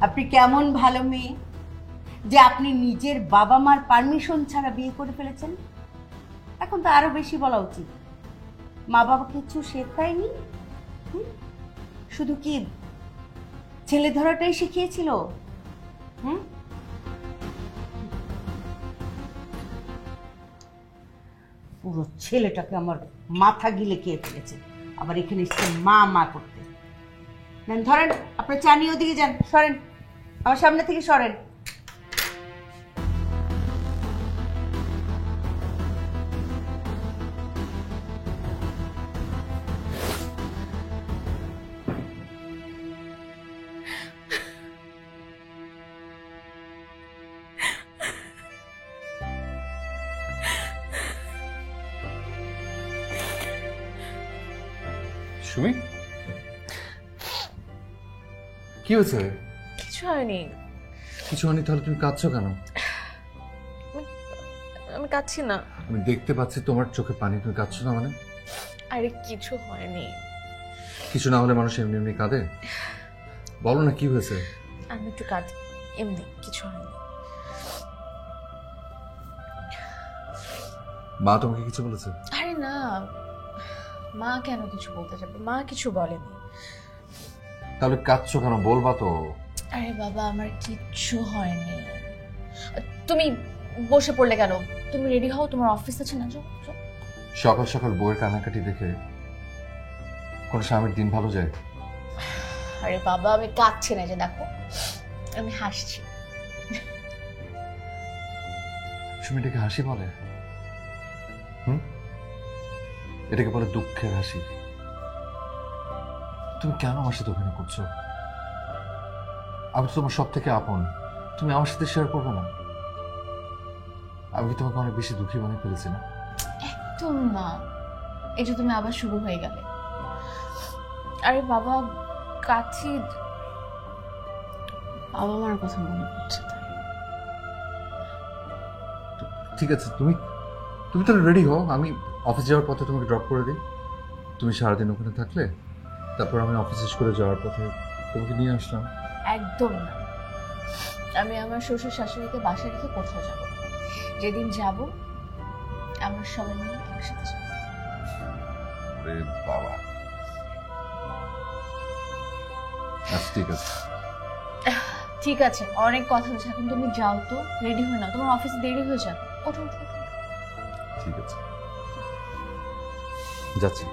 আপনি কেমন ভালো মেয়ে যে আপনি নিজের বাবা মার পারমিশন ছাড়া বিয়ে করে ফেলেছেন। এখন তো আরো বেশি বলা উচিত। মা বাবা কিছু শেখায়নি, শুধু কি ছেলে ধরাটাই শিখিয়েছিল? হুম, পুরো ছেলেটাকে আমার মাথা গিলে খেয়ে ফেলেছে, আবার এখানে এসে মা মা করতে। নেন ধরেন, আপনার চা নিয়ে ওদিকে যান, সরেন আমার সামনে থেকে সরেন। সুমি, কি হয়েছে? কিছু হয়নি। কিছু হয়নি? তাহলে তুমি কাঁদছো কেন? আমি কাঁদছি না। আমি দেখতে পাচ্ছি তোমার চোখে পানি, তুমি কাঁদছো না মানে? আরে কিছু হয়নি। কিছু না হলে মানুষ এমনি এমনি কাঁদে? বলো না কি হয়েছে। আমি একটু কাঁদি, এমনি কিছু হয়নি। মা তোমাকে কিছু বলেছে? আরে না, মা কেন কিছু বলতে যাবে? মা কিছু বলেনি। তাহলে কাঁদছো কেন বলবা তো। আরে বাবা, আমার কিচ্ছু হয়নি। তুমি বসে পড়লে কেন? তুমি রেডি হও, তোমার অফিস আছে না? যাও যাও। সকাল সকাল বউয়ের কান্নাকাটি দেখে কোন স্বামীর দিন ভালো যায়? আরে বাবা, আমি কাঁদছি না, যে দেখো আমি হাসছি। সুমি, এটাকে হাসি বলে? এটাকে বলে দুঃখের হাসি। তুমি কেন আমার সাথে অভিনয় করছো? আমি তো তোমার সব থেকে আপন, তুমি আমার সাথে শেয়ার করবে না? আমি কি তোমাকে অনেক বেশি দুঃখী বানিয়ে ফেলেছি না? একদম না, এই যে তুমি আবার শুরু হয়ে গেলে। আরে বাবা, কাছি বাবা মার কথা মনে পড়ছে তাই। ঠিক আছে, তুমি তুমি তাহলে রেডি হও, আমি অফিস যাওয়ার পথে তোমাকে ড্রপ করে দিই। তুমি সারাদিন ওখানে থাকলে, তারপর আমি অফিস শেষ করে যাওয়ার পথে তোমাকে নিয়ে আসলাম। একদম না, আমি আমার শ্বশুর শাশুড়িকে বাসায় রেখে কোথাও যাব না। যেদিন যাব আমরা সবাই মিলে একসাথে যাব। আরে বাবা, আচ্ছা ঠিক আছে। ঠিক আছে, অনেক কথা হচ্ছে, এখন তুমি যাও তো, রেডি হয়ে নাও, তোমার অফিসে দেরি হয়ে যাবে। ওঠো ওঠো ওঠো। ঠিক আছে, যাচ্ছি।